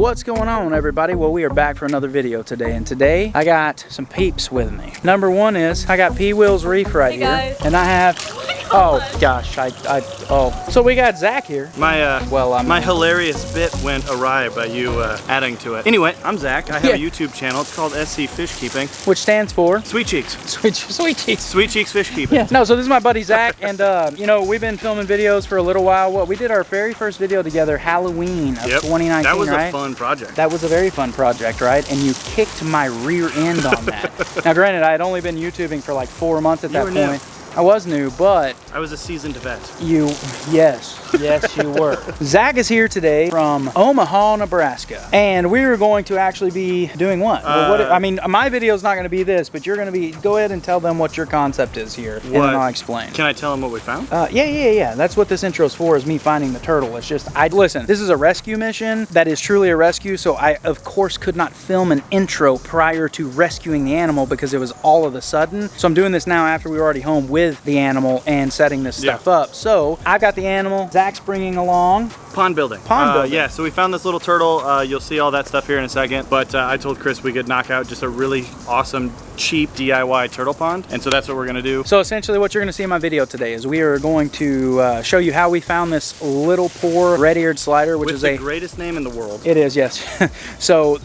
What's going on, everybody? Well, we are back for another video today, and today I got some peeps with me. Number one is I got P Will's Reef right here, and I have oh gosh, so we got Zach here. My hilarious bit went awry by you adding to it. Anyway, I'm Zach. I have a YouTube channel. It's called SC Fish Keeping, which stands for Sweet Cheeks. Sweet Cheeks. Sweet Cheeks Fish Keeping. Yeah. No, so this is my buddy Zach, and you know, we've been filming videos for a little while. We did our very first video together, Halloween of 2019. That was right? a fun project. That was a very fun project, right? And you kicked my rear end on that. Now, granted, I had only been YouTubing for like 4 months at that point. New. I was new, but I was a seasoned vet. Yes, you were. Zach is here today from Omaha, Nebraska, and we are going to actually be doing what? I mean, my video is not going to be this, but you're going to be. Go ahead and tell them what your concept is here, and then I'll explain. Can I tell them what we found? Yeah. That's what this intro is for. Is me finding the turtle. It's just listen. This is a rescue mission that is truly a rescue, so I of course could not film an intro prior to rescuing the animal because it was all of a sudden. So I'm doing this now after we were already home with the animal and setting this stuff up. So I've got the animal, Zach's bringing along. Pond building. Yeah, so we found this little turtle. You'll see all that stuff here in a second, but I told Chris we could knock out just a really awesome, cheap DIY turtle pond, and so that's what we're gonna do. So essentially what you're gonna see in my video today is we are going to show you how we found this little poor red-eared slider, which is the greatest name in the world. It is, yes. So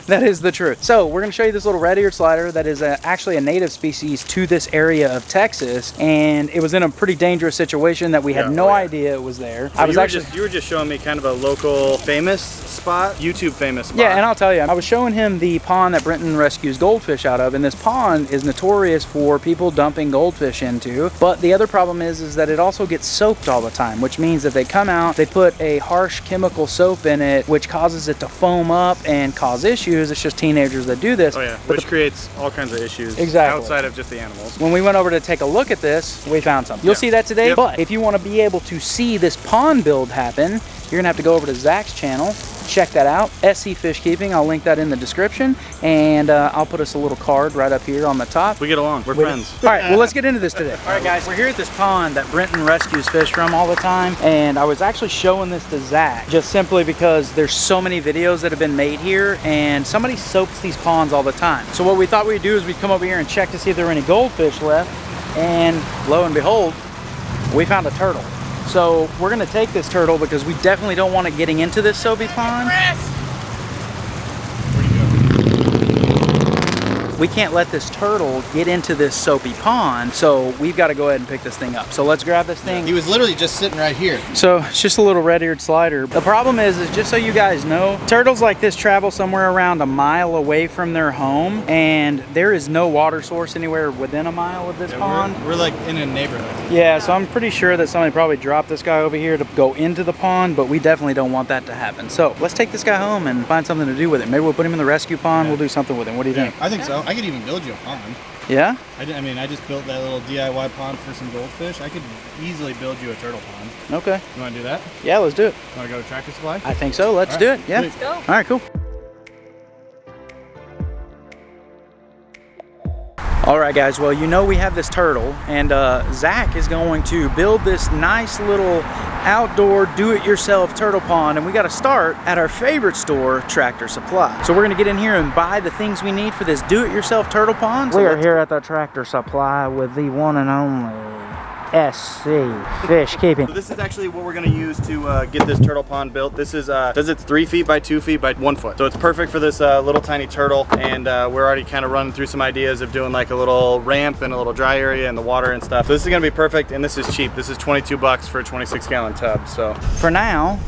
that is the truth. So we're going to show you this little red-eared slider that is actually a native species to this area of Texas, and it was in a pretty dangerous situation that we had no idea it was there. So you were just showing me kind of a local famous spot, YouTube famous spot. Yeah, and I'll tell you, I was showing him the pond that Brenton rescues goldfish out of, and this pond is notorious for people dumping goldfish into, but the other problem is that it also gets soaked all the time, which means that they come out, they put a harsh chemical soap in it, which causes it to foam up and cause issues. It's just teenagers that do this. Oh yeah, which creates all kinds of issues outside of just the animals. When we went over to take a look at this, we found something. You'll see that today, but if you want to be able to see this pond build happen, you're gonna have to go over to Zach's channel, check that out, SC Fish Keeping. I'll link that in the description, and I'll put us a little card right up here on the top. We get along, we're friends. All right, well, let's get into this today. All right, guys, we're here at this pond that Brenton rescues fish from all the time, and I was actually showing this to Zach just simply because there's so many videos that have been made here, and somebody soaks these ponds all the time. So what we thought we'd do is we'd come over here and check to see if there were any goldfish left, and lo and behold, we found a turtle. So we're gonna take this turtle because we definitely don't want it getting into this soapy pond. We can't let this turtle get into this soapy pond, so we've got to go ahead and pick this thing up. So let's grab this thing. He was literally just sitting right here. So it's just a little red-eared slider. The problem is just so you guys know, turtles like this travel somewhere around a mile away from their home, and there is no water source anywhere within a mile of this pond. We're like in a neighborhood. Yeah, so I'm pretty sure that somebody probably dropped this guy over here to go into the pond, but we definitely don't want that to happen. So let's take this guy home and find something to do with him. Maybe we'll put him in the rescue pond. We'll do something with him. What do you think? I think so. I could even build you a pond. Yeah? I mean, I just built that little DIY pond for some goldfish. I could easily build you a turtle pond. Okay. You want to do that? Yeah, let's do it. Want to go to Tractor Supply? I think so. Let's do it. Yeah. Let's go. All right, cool. All right, guys, well, you know we have this turtle, and Zach is going to build this nice little outdoor do-it-yourself turtle pond, and we got to start at our favorite store, Tractor Supply. So we're going to get in here and buy the things we need for this do-it-yourself turtle pond. We are here at the Tractor Supply with the one and only SC Fish Keeping. So this is actually what we're gonna use to get this turtle pond built. This is says it's 3 feet by 2 feet by 1 foot. So it's perfect for this little tiny turtle, and we're already kind of running through some ideas of doing like a little ramp and a little dry area and the water and stuff. So this is gonna be perfect, and this is cheap. This is 22 bucks for a 26-gallon tub. So for now,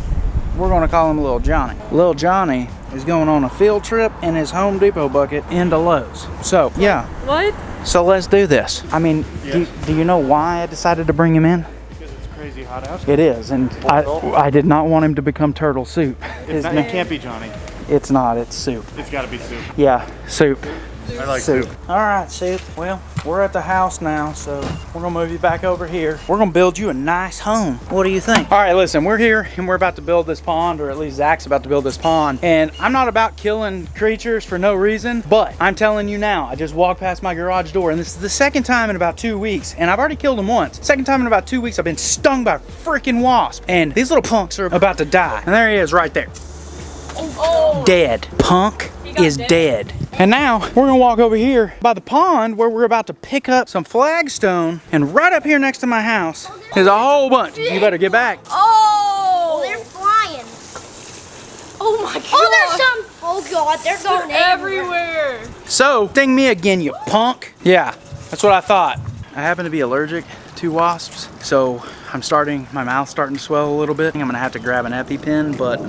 we're gonna call him Little Johnny. Little Johnny is going on a field trip in his Home Depot bucket into Lowe's. So yeah. What? So let's do this. I mean, do you know why I decided to bring him in? Because it's crazy hot out. It is, and I did not want him to become turtle soup. It can't be Johnny. It's not, it's soup. It's gotta be soup. Yeah, soup. I like soup. All right, Soup. Well, we're at the house now, so we're gonna move you back over here. We're gonna build you a nice home. What do you think? All right, listen, we're here and we're about to build this pond, or at least Zach's about to build this pond. And I'm not about killing creatures for no reason, but I'm telling you now, I just walked past my garage door, and this is the second time in about 2 weeks, and I've already killed them once. Second time in about 2 weeks, I've been stung by a freaking wasp, and these little punks are about to die. And there he is right there. Oh. Dead. Punk is dead. And now we're gonna walk over here by the pond where we're about to pick up some flagstone. And right up here next to my house is a whole bunch. You better get back. Oh, They're flying. oh my god. Oh, there's some. Oh god, they're going everywhere. So, sting me again, you punk. Yeah, that's what I thought. I happen to be allergic to wasps, so my mouth's starting to swell a little bit. I think I'm gonna have to grab an EpiPen, but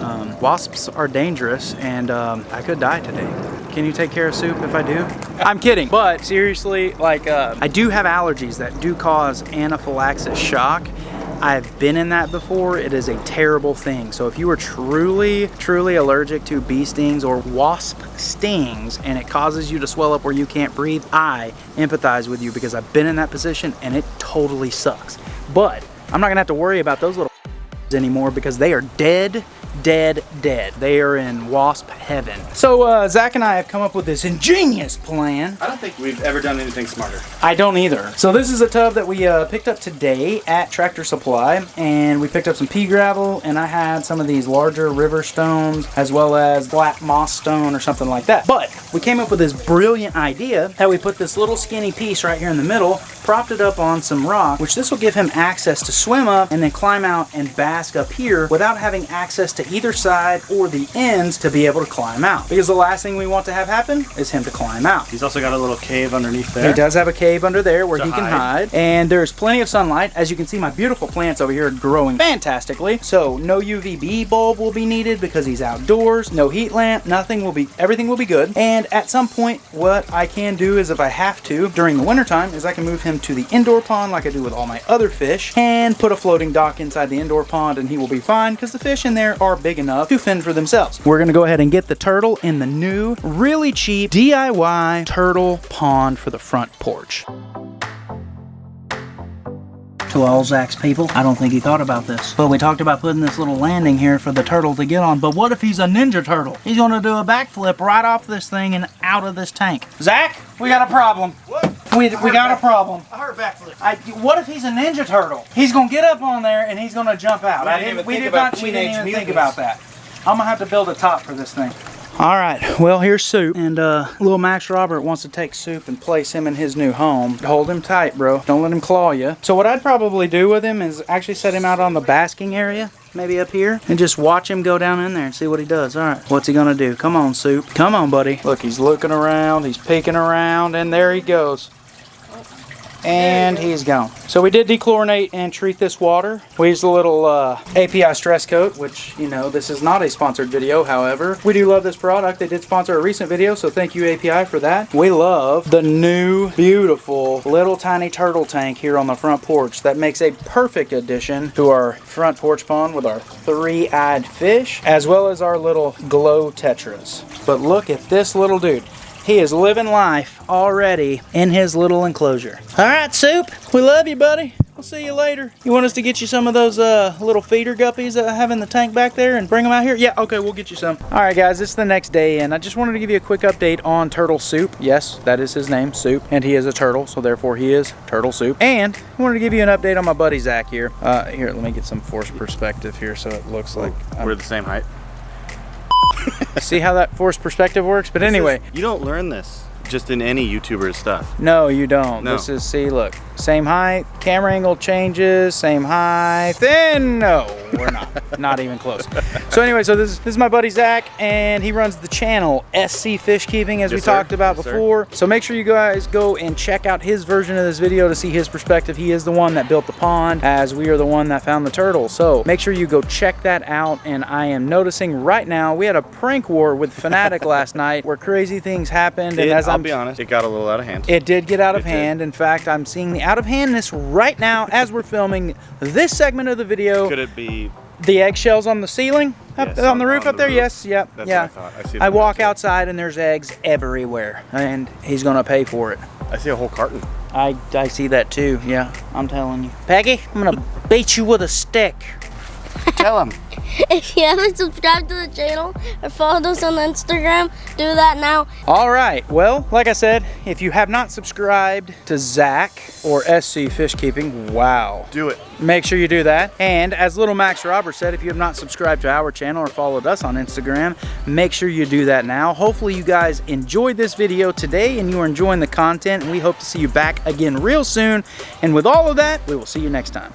wasps are dangerous and I could die today. Can you take care of Soup if I do? I'm kidding, but seriously, like I do have allergies that do cause anaphylaxis shock. I've been in that before. It is a terrible thing. So if you are truly allergic to bee stings or wasp stings and it causes you to swell up where you can't breathe, I empathize with you because I've been in that position and it totally sucks. But I'm not gonna have to worry about those little anymore because they are dead. They are in wasp heaven. So Zach and I have come up with this ingenious plan. I don't think we've ever done anything smarter. I don't either. So this is a tub that we picked up today at Tractor Supply, and we picked up some pea gravel, and I had some of these larger river stones as well as black moss stone or something like that. But we came up with this brilliant idea that we put this little skinny piece right here in the middle, propped it up on some rock, which this will give him access to swim up and then climb out and bask up here without having access to either side or the ends to be able to climb out. Because the last thing we want to have happen is him to climb out. He's also got a little cave underneath there. He does have a cave under there where he can hide. And there's plenty of sunlight. As you can see, my beautiful plants over here are growing fantastically. So no UVB bulb will be needed because he's outdoors. No heat lamp, everything will be good. And at some point, what I can do is if I have to, during the wintertime, is I can move him to the indoor pond like I do with all my other fish and put a floating dock inside the indoor pond and he will be fine because the fish in there are big enough to fend for themselves. We're gonna go ahead and get the turtle in the new, really cheap DIY turtle pond for the front porch. To all Zach's people, I don't think he thought about this. But we talked about putting this little landing here for the turtle to get on. But what if he's a ninja turtle? He's gonna do a backflip right off this thing and out of this tank. Zach, we got a problem. What? We got a problem. I heard backflip. What if he's a ninja turtle? He's gonna get up on there and he's gonna jump out. We didn't even think about that. I'm gonna have to build a top for this thing. All right, well, here's Soup, and little Max Robert wants to take Soup and place him in his new home. Hold him tight, bro. Don't let him claw you. So what I'd probably do with him is actually set him out on the basking area, maybe up here, and just watch him go down in there and see what he does. All right, what's he gonna do? Come on, Soup. Come on, buddy. Look, he's looking around, he's peeking around, and there he goes. And he's gone. So we did dechlorinate and treat this water. We used a little API stress coat, which, you know, this is not a sponsored video. However, we do love this product. They did sponsor a recent video, so thank you API for that. We love the new, beautiful, little tiny turtle tank here on the front porch. That makes a perfect addition to our front porch pond with our three-eyed fish, as well as our little glow tetras. But look at this little dude. He is living life already in his little enclosure. All right, Soup, we love you, buddy. We'll see you later. You want us to get you some of those little feeder guppies that I have in the tank back there and bring them out here? Yeah, okay, we'll get you some. All right, guys, it's the next day, and I just wanted to give you a quick update on Turtle Soup. Yes, that is his name, Soup, and he is a turtle, so therefore he is Turtle Soup. And I wanted to give you an update on my buddy Zach here. Here, let me get some forced perspective here so it looks like we're the same height. See how that forced perspective works? But anyway. You don't learn this just in any YouTuber's stuff. No, you don't. No. This is, see, look, same height, camera angle changes, same height, then no, we're not. Not even close. So anyway, so this is my buddy Zach, and he runs the channel SC Fish Keeping, as we talked about before. So make sure you guys go and check out his version of this video to see his perspective. He is the one that built the pond, as we are the one that found the turtle. So make sure you go check that out. And I am noticing right now, we had a prank war with Finatic last night where crazy things happened. And as I'll be honest, it got a little out of hand. It did get out of hand. In fact, I'm seeing the out of handness right now as we're filming this segment of the video. Could it be the eggshells on the ceiling? Yes, on the roof up there? Roof. Yes, yep. That's yeah. what I thought. I see I walk outside and there's eggs everywhere, and he's gonna pay for it. I see a whole carton. I see that too, yeah, I'm telling you. Peggy, I'm gonna beat you with a stick. Tell them. If you haven't subscribed to the channel or followed us on Instagram, do that now. All right, well, like I said, if you have not subscribed to Zach or SC Fish Keeping, wow. Do it. Make sure you do that. And as Little Max Robert said, if you have not subscribed to our channel or followed us on Instagram, make sure you do that now. Hopefully you guys enjoyed this video today and you are enjoying the content, and we hope to see you back again real soon. And with all of that, we will see you next time.